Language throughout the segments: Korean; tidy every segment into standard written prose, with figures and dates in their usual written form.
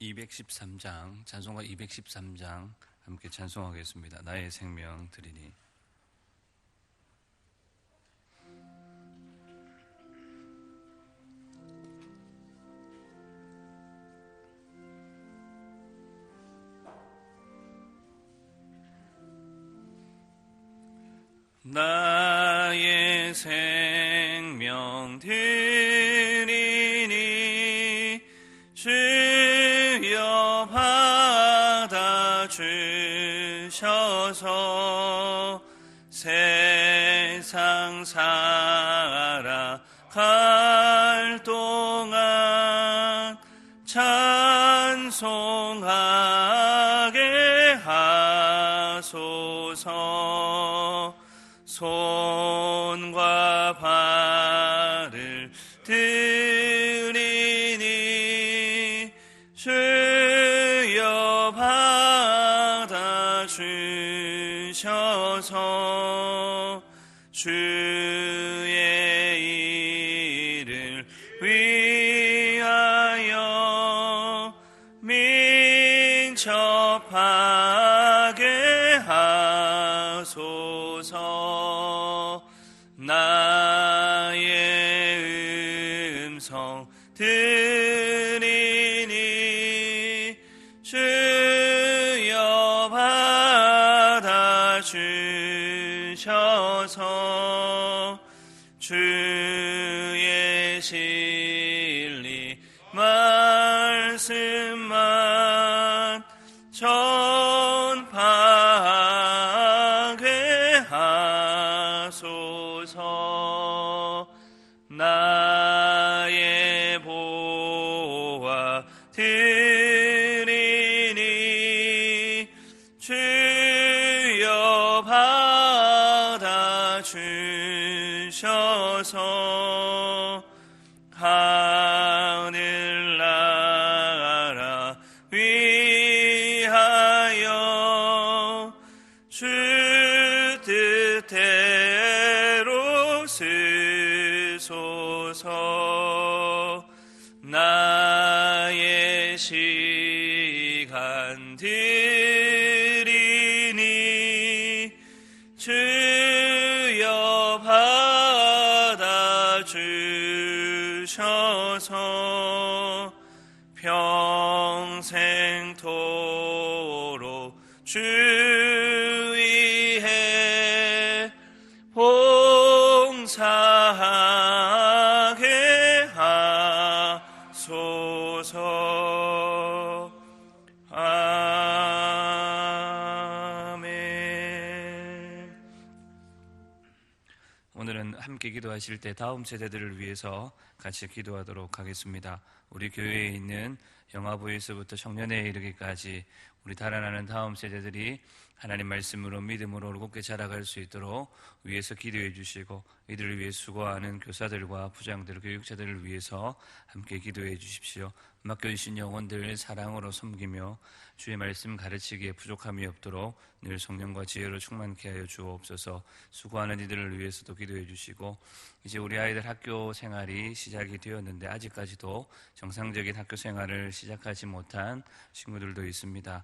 213장, 찬송가 213장 함께 찬송하겠습니다. 나의 생명 드리니. 나의 생명 드리니 주여 받아주셔서 세상 살아갈 동안 찬송하게 하소서. 손과 발을 드리니 주여 받아주셔서 주의 일을 위하여 민첩하게 하소서. 나의 음성 드리니 주여 받아주셔서 주의 진리 말씀만 전파하게 하소서. 나의 보화 드리니 주여 받아주셔서 하늘나라 위하여 주 뜻대로 쓰소서. 나의 시간 드리니 주여 받아주셔서 평생토록 주 위에 봉사하게 하소서. 아멘. 오늘은 함께 기도하실 때 다음 세대들을 위해서 같이 기도하도록 하겠습니다. 우리 교회에 있는 영아부에서부터 청년회에 이르기까지 우리 달아나는 다음 세대들이 하나님 말씀으로 믿음으로 곱게 자라갈 수 있도록 위해서 기도해 주시고, 이들을 위해 수고하는 교사들과 부장들, 교육자들을 위해서 함께 기도해 주십시오. 맡겨주신 영혼들 사랑으로 섬기며 주의 말씀 가르치기에 부족함이 없도록 늘 성령과 지혜로 충만케 하여 주옵소서. 수고하는 이들을 위해서도 기도해 주시고, 이제 우리 아이들 학교 생활이 시작이 되었는데 아직까지도 정상적인 학교 생활을 시작하지 못한 친구들도 있습니다.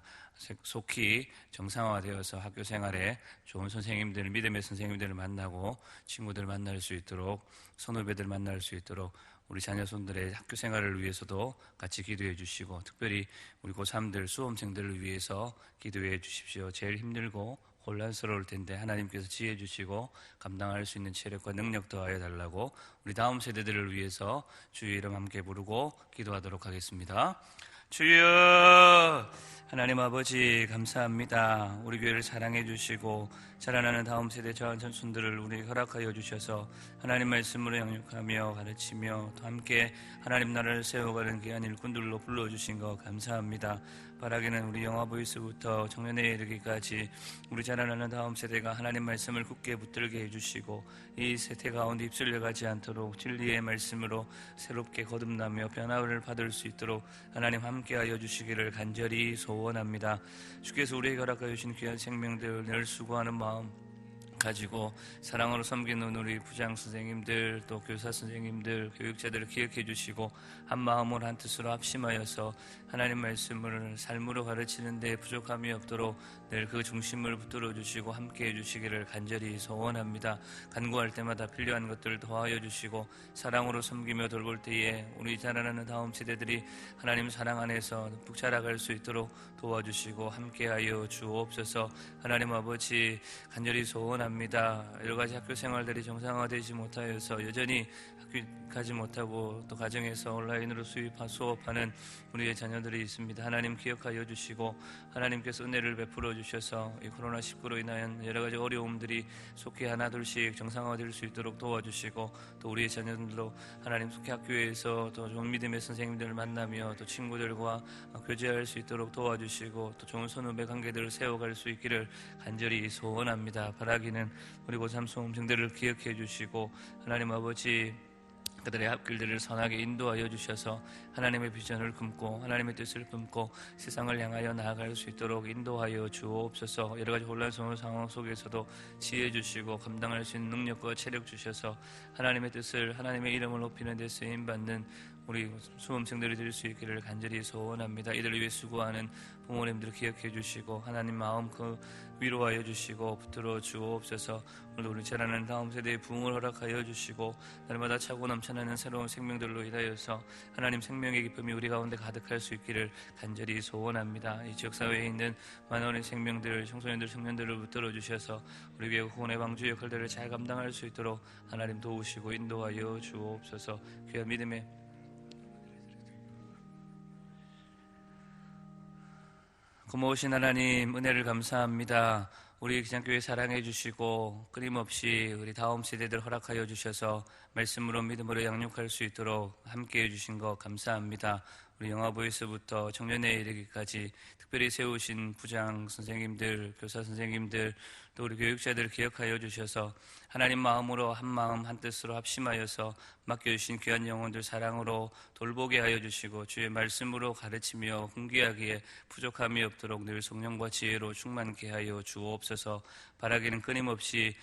속히 정상화되어서 학교 생활에 좋은 선생님들, 믿음의 선생님들을 만나고 친구들을 만날 수 있도록, 선후배들 만날 수 있도록 우리 자녀손들의 학교 생활을 위해서도 같이 기도해 주시고, 특별히 우리 고3들, 수험생들을 위해서 기도해 주십시오. 제일 힘들고 혼란스러울 텐데 하나님께서 지혜 주시고 감당할 수 있는 체력과 능력 더하여 달라고 우리 다음 세대들을 위해서 주의 이름 함께 부르고 기도하도록 하겠습니다. 주여, 하나님 아버지 감사합니다. 우리 교회를 사랑해 주시고 자라나는 다음 세대 자손들을 우리 허락하여 주셔서 하나님 말씀으로 양육하며 가르치며 또 함께 하나님 나라를 세워가는 귀한 일꾼들로 불러주신 것 감사합니다. 바라기는 우리 영아보이스부터 청년회에 이르기까지 우리 자라나는 다음 세대가 하나님 말씀을 굳게 붙들게 해주시고 이 세대 가운데 휩쓸려가지 않도록 진리의 말씀으로 새롭게 거듭나며 변화를 받을 수 있도록 하나님 함께하여 주시기를 간절히 소원합니다. 주께서 우리에게 허락하여 주신 귀한 생명들 늘 수고하는 마음 가지고 사랑으로 섬기는 우리 부장 선생님들, 또 교사 선생님들, 교육자들을 기억해 주시고 한 마음으로 한 뜻으로 합심하여서 하나님 말씀을 삶으로 가르치는 데 부족함이 없도록 늘 그 중심을 붙들어 주시고 함께 해 주시기를 간절히 소원합니다. 간구할 때마다 필요한 것들을 더하여 주시고 사랑으로 섬기며 돌볼 때에 우리 자라나는 다음 세대들이 하나님 사랑 안에서 푹 자라갈 수 있도록 도와주시고 함께하여 주옵소서. 하나님 아버지 간절히 소원합니다. 여러 가지 학교 생활들이 정상화되지 못하여서 여전히 학교 가지 못하고 또 가정에서 온라인으로 수업하는 우리의 자녀들이 있습니다. 하나님 기억하여 주시고 하나님께서 은혜를 베풀어 주셔서 이 코로나19로 인한 여러 가지 어려움들이 속히 하나둘씩 정상화될 수 있도록 도와주시고 또 우리의 자녀들도 하나님 속히 학교에서 또 좋은 믿음의 선생님들을 만나며 또 친구들과 교제할 수 있도록 도와주시고 또 좋은 선후배 관계들을 세워갈 수 있기를 간절히 소원합니다. 바라기는 우리 고3 수험생들을 기억해 주시고 하나님 아버지 그들의 앞길들을 선하게 인도하여 주셔서 하나님의 비전을 품고 하나님의 뜻을 품고 세상을 향하여 나아갈 수 있도록 인도하여 주옵소서. 여러 가지 혼란스러운 상황 속에서도 지혜 주시고 감당할 수 있는 능력과 체력 주셔서 하나님의 뜻을 하나님의 이름을 높이는 데 쓰임받는 우리 수험생들이 될 수 있기를 간절히 소원합니다. 이들을 위해 수고하는 부모님들 기억해 주시고 하나님 마음 위로하여 주시고 붙들어 주옵소서. 오늘도 우리 자라는 다음 세대의 부흥을 허락하여 주시고 날마다 차고 넘쳐나는 새로운 생명들로 인하여서 하나님 생명의 기쁨이 우리 가운데 가득할 수 있기를 간절히 소원합니다. 이 지역사회에 있는 많은 생명들, 청소년들, 청년들을 붙들어 주셔서 우리 교회 구원의 방주 역할들을 잘 감당할 수 있도록 하나님 도우시고 인도하여 주옵소서. 귀한 믿음의 고마우신 하나님 은혜를 감사합니다. 우리 기장교회 사랑해 주시고 끊임없이 우리 다음 세대들 허락하여 주셔서 말씀으로 믿음으로 양육할 수 있도록 함께해 주신 것 감사합니다. 우리 영화부에서부터 청년회에 이르기까지 특별히 세우신 부장 선생님들, 교사 선생님들, 또 우리 교육자들을 기억하여 주셔서 하나님 마음으로 한 마음 한 뜻으로 합심하여서 맡겨주신 귀한 영혼들 사랑으로 돌보게 하여 주시고 주의 말씀으로 가르치며 훈계하기에 부족함이 없도록 늘 성령과 지혜로 충만케 하여 주옵소서. 바라기는 끊임없이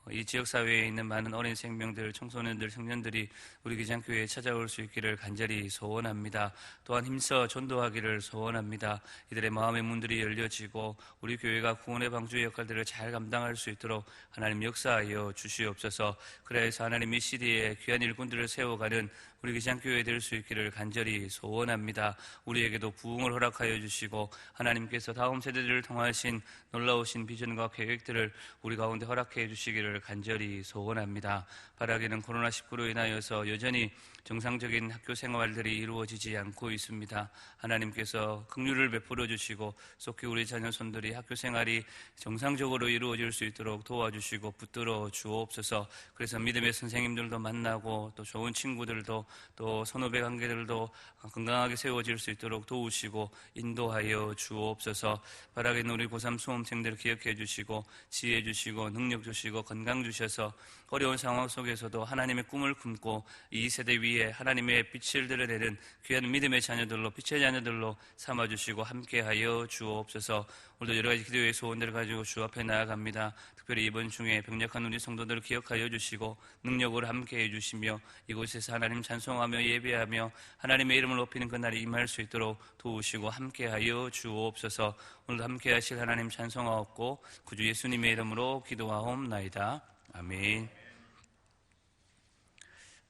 이 지역사회에 있는 많은 어린 생명들, 청소년들, 청년들이 우리 기장교회에 찾아올 수 있기를 간절히 소원합니다. 또한 힘써 전도하기를 소원합니다. 이들의 마음의 문들이 열려지고 우리 교회가 구원의 방주의 역할들을 잘 감당할 수 있도록 하나님 역사하여 주시옵소서. 그래서 하나님 이 시대에 귀한 일꾼들을 세워가는 우리 기장교회 될 수 있기를 간절히 소원합니다. 우리에게도 부흥을 허락하여 주시고 하나님께서 다음 세대들을 통하신 놀라우신 비전과 계획들을 우리 가운데 허락해 주시기를 간절히 소원합니다. 바라기는 코로나19로 인하여서 여전히 정상적인 학교 생활들이 이루어지지 않고 있습니다. 하나님께서 긍휼을 베풀어 주시고 속히 우리 자녀 손들이 학교 생활이 정상적으로 이루어질 수 있도록 도와주시고 붙들어 주옵소서. 그래서 믿음의 선생님들도 만나고 또 좋은 친구들도 또 선후배 관계들도 건강하게 세워질 수 있도록 도우시고 인도하여 주옵소서. 바라기는 우리 고3 수험생들 기억해 주시고 지혜 주시고 능력 주시고 건강 주셔서 어려운 상황 속에서도 하나님의 꿈을 품고 이 세대 위에 하나님의 빛을 드러내는 귀한 믿음의 자녀들로 빛의 자녀들로 삼아주시고 함께하여 주옵소서. 오늘도 여러 가지 기도의 소원들을 가지고 주 앞에 나아갑니다. 특별히 이번 중에 병력한 우리 성도들을 기억하여 주시고 능력으로 함께해 주시며 이곳에서 하나님 찬송하며 예배하며 하나님의 이름을 높이는 그날이 임할 수 있도록 도우시고 함께하여 주옵소서. 오늘도 함께하실 하나님 찬송하옵고 구주 예수님의 이름으로 기도하옵나이다. 아멘.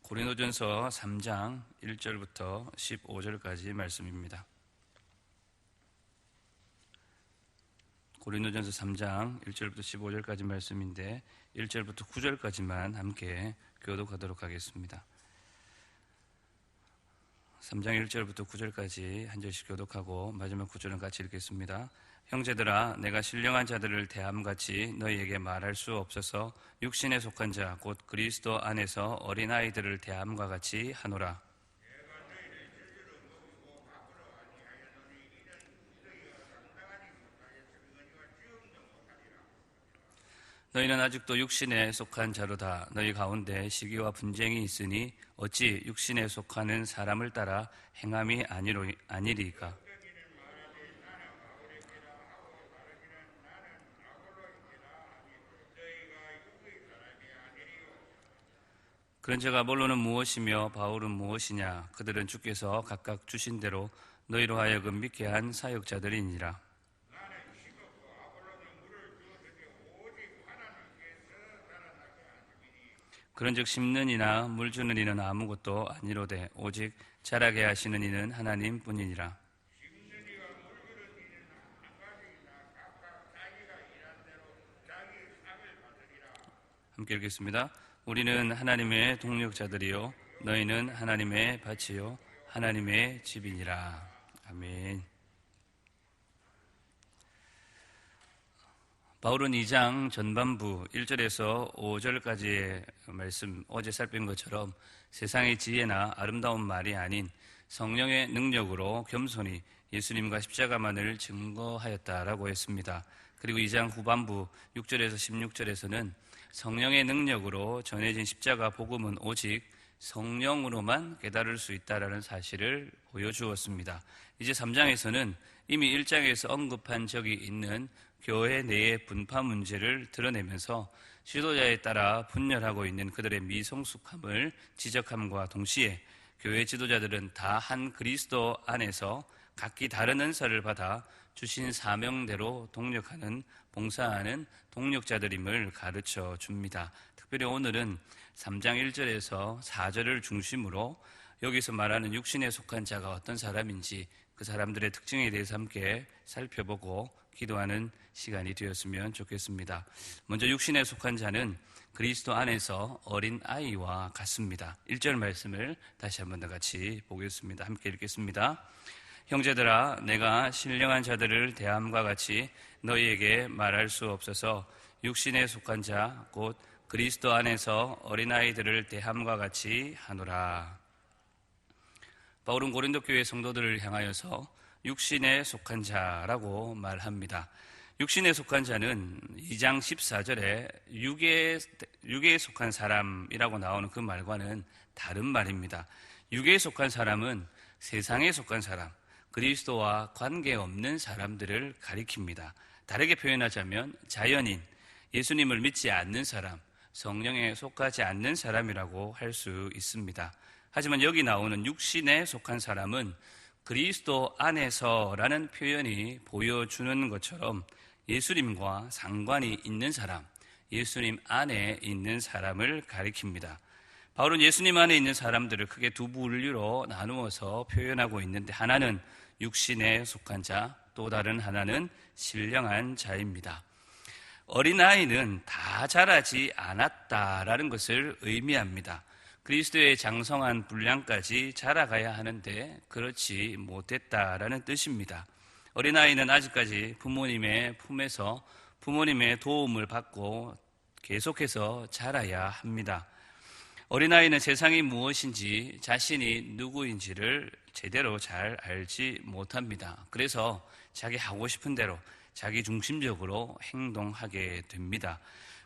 고린도전서 3장 1절부터 15절까지 말씀입니다. 고린도전서 3장 1절부터 15절까지 말씀인데 1절부터 9절까지만 함께 교독하도록 하겠습니다. 3장 1절부터 9절까지 한 절씩 교독하고 마지막 9절은 같이 읽겠습니다. 형제들아, 내가 신령한 자들을 대함같이 너희에게 말할 수 없어서 육신에 속한 자 곧 그리스도 안에서 어린아이들을 대함과 같이 하노라. 너희는 아직도 육신에 속한 자로다. 너희 가운데 시기와 분쟁이 있으니 어찌 육신에 속하는 사람을 따라 행함이 아니리까? 그런 즉 아볼로는 무엇이며 바울은 무엇이냐? 그들은 주께서 각각 주신 대로 너희로 하여금 믿게 한 사역자들이니라. 그런즉 심는 이나 물 주는 이는 아무것도 아니로되 오직 자라게 하시는 이는 하나님뿐이니라. 함께 읽겠습니다. 우리는 하나님의 동력자들이요 너희는 하나님의 밭이요 하나님의 집이니라. 아멘. 바울은 2장 전반부 1절에서 5절까지의 말씀, 어제 살핀 것처럼 세상의 지혜나 아름다운 말이 아닌 성령의 능력으로 겸손히 예수님과 십자가만을 증거하였다라고 했습니다. 그리고 2장 후반부 6절에서 16절에서는 성령의 능력으로 전해진 십자가 복음은 오직 성령으로만 깨달을 수 있다라는 사실을 보여주었습니다. 이제 3장에서는 이미 1장에서 언급한 적이 있는 교회 내의 분파 문제를 드러내면서 지도자에 따라 분열하고 있는 그들의 미성숙함을 지적함과 동시에 교회 지도자들은 다 한 그리스도 안에서 각기 다른 은사를 받아 주신 사명대로 동력하는, 봉사하는 동력자들임을 가르쳐 줍니다. 특별히 오늘은 3장 1절에서 4절을 중심으로 여기서 말하는 육신에 속한 자가 어떤 사람인지 그 사람들의 특징에 대해서 함께 살펴보고 기도하는 시간이 되었으면 좋겠습니다. 먼저 육신에 속한 자는 그리스도 안에서 어린 아이와 같습니다. 1절 말씀을 다시 한번 더 같이 보겠습니다. 함께 읽겠습니다. 형제들아, 내가 신령한 자들을 대함과 같이 너희에게 말할 수 없어서 육신에 속한 자 곧 그리스도 안에서 어린아이들을 대함과 같이 하노라. 바울은 고린도 교회 성도들을 향하여서 육신에 속한 자라고 말합니다. 육신에 속한 자는 2장 14절에 육에 속한 사람이라고 나오는 그 말과는 다른 말입니다. 육에 속한 사람은 세상에 속한 사람, 그리스도와 관계없는 사람들을 가리킵니다. 다르게 표현하자면 자연인, 예수님을 믿지 않는 사람, 성령에 속하지 않는 사람이라고 할 수 있습니다. 하지만 여기 나오는 육신에 속한 사람은 그리스도 안에서라는 표현이 보여주는 것처럼 예수님과 상관이 있는 사람, 예수님 안에 있는 사람을 가리킵니다. 바울은 예수님 안에 있는 사람들을 크게 두 분류로 나누어서 표현하고 있는데 하나는 육신에 속한 자, 또 다른 하나는 신령한 자입니다. 어린아이는 다 자라지 않았다라는 것을 의미합니다. 그리스도의 장성한 분량까지 자라가야 하는데 그렇지 못했다라는 뜻입니다. 어린아이는 아직까지 부모님의 품에서 부모님의 도움을 받고 계속해서 자라야 합니다. 어린아이는 세상이 무엇인지 자신이 누구인지를 제대로 잘 알지 못합니다. 그래서 자기 하고 싶은 대로 자기 중심적으로 행동하게 됩니다.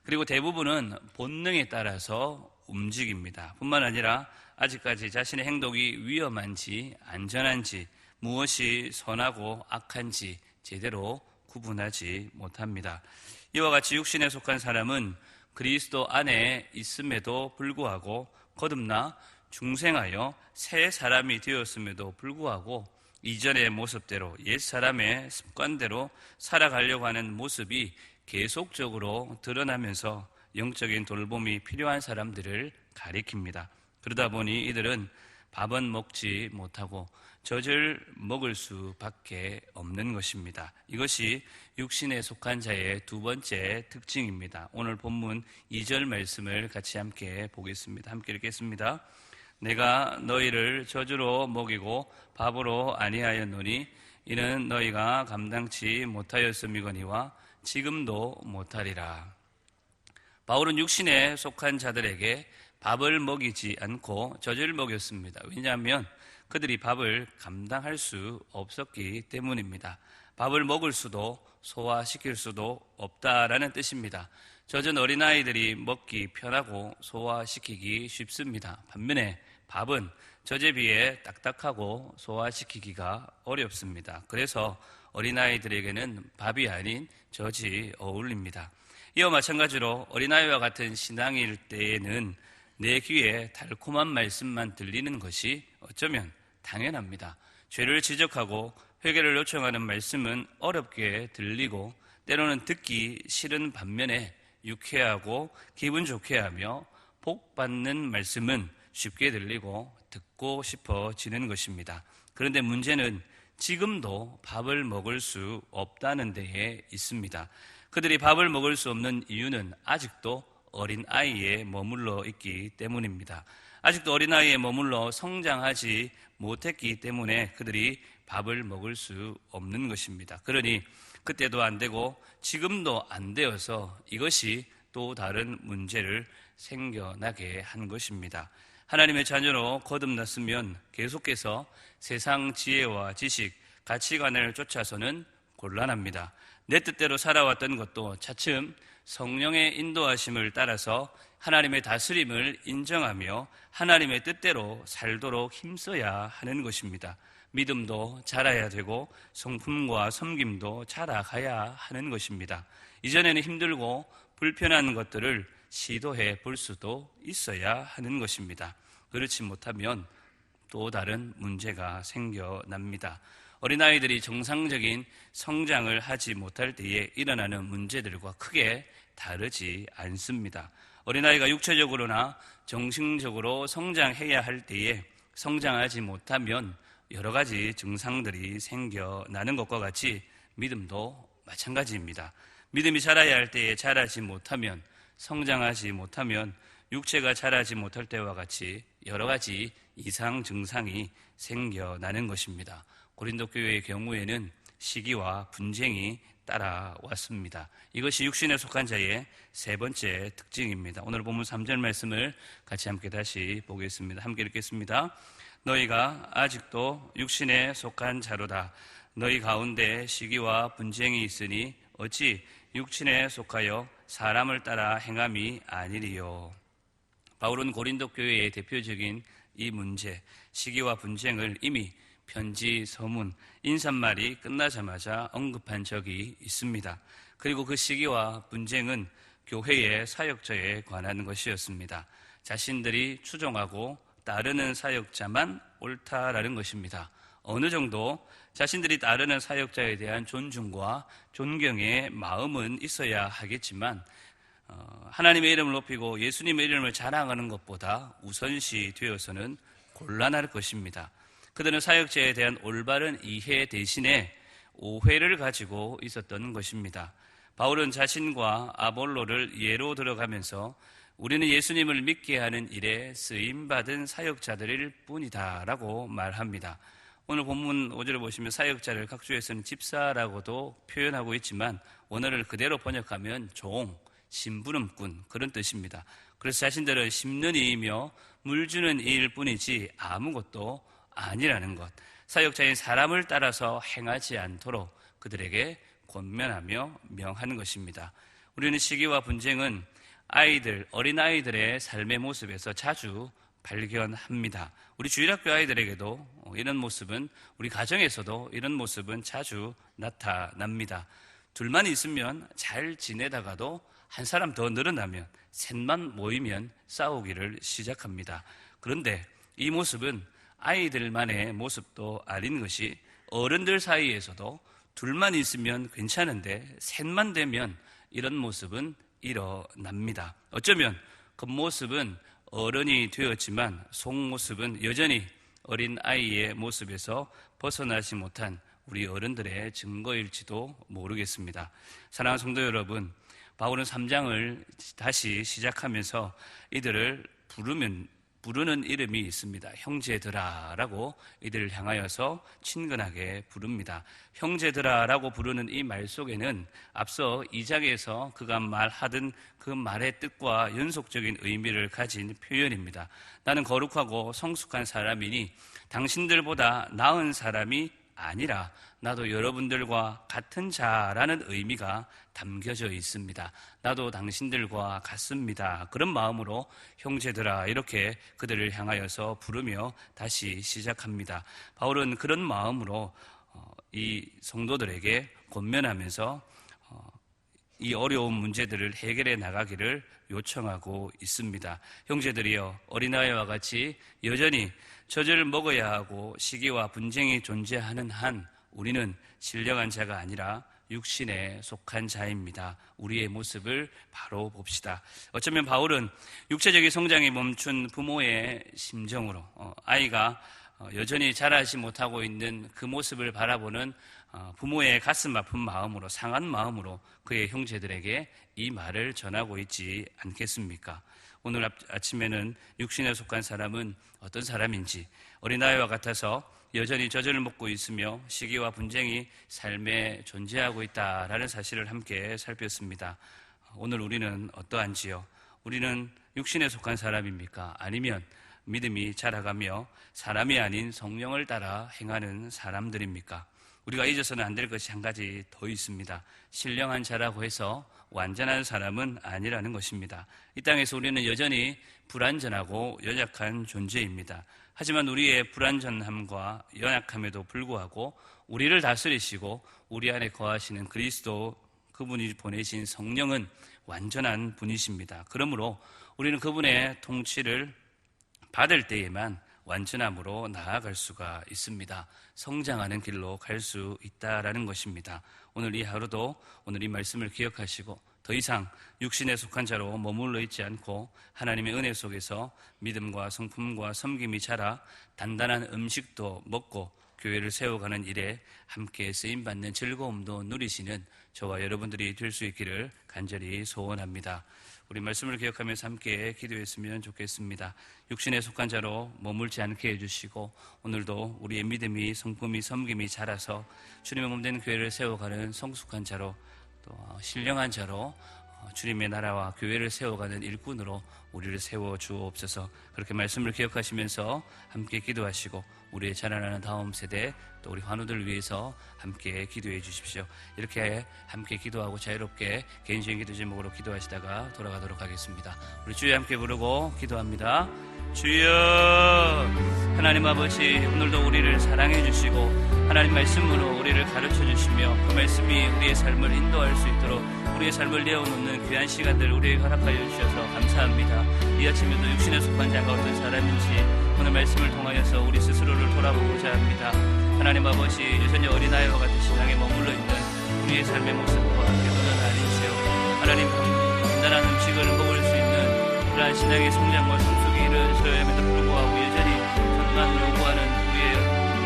그리고 대부분은 본능에 따라서 움직입니다. 뿐만 아니라 아직까지 자신의 행동이 위험한지 안전한지 무엇이 선하고 악한지 제대로 구분하지 못합니다. 이와 같이 육신에 속한 사람은 그리스도 안에 있음에도 불구하고 거듭나 중생하여 새 사람이 되었음에도 불구하고 이전의 모습대로 옛사람의 습관대로 살아가려고 하는 모습이 계속적으로 드러나면서 영적인 돌봄이 필요한 사람들을 가리킵니다. 그러다 보니 이들은 밥은 먹지 못하고 젖을 먹을 수밖에 없는 것입니다. 이것이 육신에 속한 자의 두 번째 특징입니다. 오늘 본문 2절 말씀을 같이 함께 보겠습니다. 함께 읽겠습니다. 내가 너희를 젖으로 먹이고 밥으로 아니하였노니 이는 너희가 감당치 못하였음이거니와 지금도 못하리라. 바울은 육신에 속한 자들에게 밥을 먹이지 않고 젖을 먹였습니다. 왜냐하면 그들이 밥을 감당할 수 없었기 때문입니다. 밥을 먹을 수도 소화시킬 수도 없다라는 뜻입니다. 젖은 어린아이들이 먹기 편하고 소화시키기 쉽습니다. 반면에 밥은 젖에 비해 딱딱하고 소화시키기가 어렵습니다. 그래서 어린아이들에게는 밥이 아닌 젖이 어울립니다. 이와 마찬가지로 어린아이와 같은 신앙일 때에는 내 귀에 달콤한 말씀만 들리는 것이 어쩌면 당연합니다. 죄를 지적하고 회개를 요청하는 말씀은 어렵게 들리고 때로는 듣기 싫은 반면에 유쾌하고 기분 좋게 하며 복 받는 말씀은 쉽게 들리고 듣고 싶어지는 것입니다. 그런데 문제는 지금도 밥을 먹을 수 없다는 데에 있습니다. 그들이 밥을 먹을 수 없는 이유는 아직도 어린아이에 머물러 있기 때문입니다. 아직도 어린아이에 머물러 성장하지 못했기 때문에 그들이 밥을 먹을 수 없는 것입니다. 그러니 그때도 안 되고 지금도 안 되어서 이것이 또 다른 문제를 생겨나게 한 것입니다. 하나님의 자녀로 거듭났으면 계속해서 세상 지혜와 지식, 가치관을 쫓아서는 곤란합니다. 내 뜻대로 살아왔던 것도 차츰 성령의 인도하심을 따라서 하나님의 다스림을 인정하며 하나님의 뜻대로 살도록 힘써야 하는 것입니다. 믿음도 자라야 되고 성품과 섬김도 자라가야 하는 것입니다. 이전에는 힘들고 불편한 것들을 시도해 볼 수도 있어야 하는 것입니다. 그렇지 못하면 또 다른 문제가 생겨납니다. 어린아이들이 정상적인 성장을 하지 못할 때에 일어나는 문제들과 크게 다르지 않습니다. 어린아이가 육체적으로나 정신적으로 성장해야 할 때에 성장하지 못하면 여러 가지 증상들이 생겨나는 것과 같이 믿음도 마찬가지입니다. 믿음이 자라야 할 때에 자라지 못하면, 성장하지 못하면 육체가 자라지 못할 때와 같이 여러 가지 이상 증상이 생겨나는 것입니다. 고린도 교회의 경우에는 시기와 분쟁이 따라왔습니다. 이것이 육신에 속한 자의 세 번째 특징입니다. 오늘 본문 3절 말씀을 같이 함께 다시 보겠습니다. 함께 읽겠습니다. 너희가 아직도 육신에 속한 자로다. 너희 가운데 시기와 분쟁이 있으니 어찌 육신에 속하여 사람을 따라 행함이 아니리요. 바울은 고린도 교회의 대표적인 이 문제, 시기와 분쟁을 이미 편지, 서문, 인사말이 끝나자마자 언급한 적이 있습니다. 그리고 그 시기와 분쟁은 교회의 사역자에 관한 것이었습니다. 자신들이 추종하고 따르는 사역자만 옳다라는 것입니다. 어느 정도 자신들이 따르는 사역자에 대한 존중과 존경의 마음은 있어야 하겠지만 하나님의 이름을 높이고 예수님의 이름을 자랑하는 것보다 우선시 되어서는 곤란할 것입니다. 그들은 사역자에 대한 올바른 이해 대신에 오해를 가지고 있었던 것입니다. 바울은 자신과 아볼로를 예로 들어가면서 우리는 예수님을 믿게 하는 일에 쓰임받은 사역자들일 뿐이다 라고 말합니다. 오늘 본문 5절을 보시면 사역자를 각주에서는 집사라고도 표현하고 있지만 원어를 그대로 번역하면 종, 심부름꾼 그런 뜻입니다. 그래서 자신들은 심는 이이며 물 주는 이일 뿐이지 아무것도 아니라는 것, 사역자인 사람을 따라서 행하지 않도록 그들에게 권면하며 명하는 것입니다. 우리는 시기와 분쟁은 어린아이들의 삶의 모습에서 자주 발견합니다. 우리 주일학교 아이들에게도 이런 모습은, 우리 가정에서도 이런 모습은 자주 나타납니다. 둘만 있으면 잘 지내다가도 한 사람 더 늘어나면, 셋만 모이면 싸우기를 시작합니다. 그런데 이 모습은 아이들만의 모습도 아닌 것이 어른들 사이에서도 둘만 있으면 괜찮은데 셋만 되면 이런 모습은 일어납니다. 어쩌면 겉모습은 어른이 되었지만 속모습은 여전히 어린 아이의 모습에서 벗어나지 못한 우리 어른들의 증거일지도 모르겠습니다. 사랑하는 성도 여러분, 바울은 3장을 다시 시작하면서 이들을 부르는 이름이 있습니다. 형제들아라고 이들을 향하여서 친근하게 부릅니다. 형제들아라고 부르는 이 말 속에는 앞서 2장에서 그가 말하던 그 말의 뜻과 연속적인 의미를 가진 표현입니다. 나는 거룩하고 성숙한 사람이니 당신들보다 나은 사람이 아니라 나도 여러분들과 같은 자라는 의미가 담겨져 있습니다. 나도 당신들과 같습니다. 그런 마음으로 형제들아 이렇게 그들을 향하여서 부르며 다시 시작합니다. 바울은 그런 마음으로 이 성도들에게 권면하면서 이 어려운 문제들을 해결해 나가기를 요청하고 있습니다. 형제들이여, 어린아이와 같이 여전히 젖을 먹어야 하고 시기와 분쟁이 존재하는 한 우리는 신령한 자가 아니라 육신에 속한 자입니다. 우리의 모습을 바로 봅시다. 어쩌면 바울은 육체적인 성장이 멈춘 부모의 심정으로 아이가 여전히 자라지 못하고 있는 그 모습을 바라보는 부모의 가슴 아픈 마음으로, 상한 마음으로 그의 형제들에게 이 말을 전하고 있지 않겠습니까? 오늘 아침에는 육신에 속한 사람은 어떤 사람인지, 어린아이와 같아서 여전히 젖을 먹고 있으며 시기와 분쟁이 삶에 존재하고 있다라는 사실을 함께 살폈습니다. 오늘 우리는 어떠한지요? 우리는 육신에 속한 사람입니까? 아니면 믿음이 자라가며 사람이 아닌 성령을 따라 행하는 사람들입니까? 우리가 잊어서는 안 될 것이 한 가지 더 있습니다. 신령한 자라고 해서 완전한 사람은 아니라는 것입니다. 이 땅에서 우리는 여전히 불완전하고 연약한 존재입니다. 하지만 우리의 불완전함과 연약함에도 불구하고 우리를 다스리시고 우리 안에 거하시는 그리스도, 그분이 보내신 성령은 완전한 분이십니다. 그러므로 우리는 그분의 통치를 받을 때에만 완전함으로 나아갈 수가 있습니다. 성장하는 길로 갈 수 있다라는 것입니다. 오늘 이 하루도 오늘 이 말씀을 기억하시고 더 이상 육신에 속한 자로 머물러 있지 않고 하나님의 은혜 속에서 믿음과 성품과 섬김이 자라 단단한 음식도 먹고 교회를 세워가는 일에 함께 쓰임받는 즐거움도 누리시는 저와 여러분들이 될 수 있기를 간절히 소원합니다. 우리 말씀을 기억하면서 함께 기도했으면 좋겠습니다. 육신에 속한 자로 머물지 않게 해주시고 오늘도 우리의 믿음이, 성품이, 섬김이 자라서 주님의 몸된 교회를 세워가는 성숙한 자로, 또 신령한 자로 주님의 나라와 교회를 세워가는 일꾼으로 우리를 세워주옵소서. 그렇게 말씀을 기억하시면서 함께 기도하시고 우리의 자라나는 다음 세대, 또 우리 환우들을 위해서 함께 기도해 주십시오. 이렇게 함께 기도하고 자유롭게 개인적인 기도 제목으로 기도하시다가 돌아가도록 하겠습니다. 우리 주여 함께 부르고 기도합니다. 주여, 하나님 아버지, 오늘도 우리를 사랑해 주시고 하나님 말씀으로 우리를 가르쳐 주시며 그 말씀이 우리의 삶을 인도할 수 있도록 우리의 삶을 내어놓는 귀한 시간들 우리에게 허락하여 주셔서 감사합니다. 이 아침에도 육신에 속한 자가 어떤 사람인지 오늘 말씀을 통하여서 우리 스스로를 돌아보고자 합니다. 하나님 아버지, 여전히 어린아이와 같은 신앙에 머물러 있는 우리의 삶의 모습과 변호는 아니시오. 하나님, 단단한 음식을 먹을 수 있는 그러한 신앙의 성장과 성숙이 이르러야함에도 불구하고 여전히 전만을 요구하는 우리의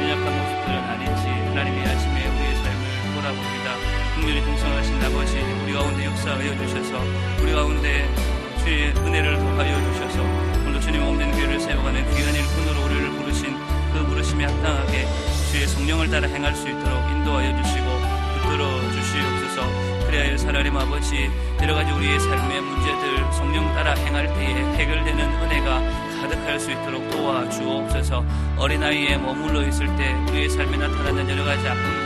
연약한 모습들은 아닌지 하나님이 아침에 우리의 삶을 돌아봅니다. 긍휼히 동성하신 아버지, 우리 가운데 역사하여 주셔서 우리 가운데 주의 은혜를 더하여 주셔서 오늘 주님 몸된 교회를 세워가는 귀한 일꾼으로 우리를 부르신 그 부르심에 합당하게 주의 성령을 따라 행할 수 있도록 인도하여 주시고 붙들어 주시옵소서. 그래야 하나님 아버지, 여러가지 우리의 삶의 문제들 성령 따라 행할 때에 해결되는 은혜가 가득할 수 있도록 도와주옵소서. 어린아이에 머물러 있을 때 그의 삶에 나타나는 여러가지 아픔들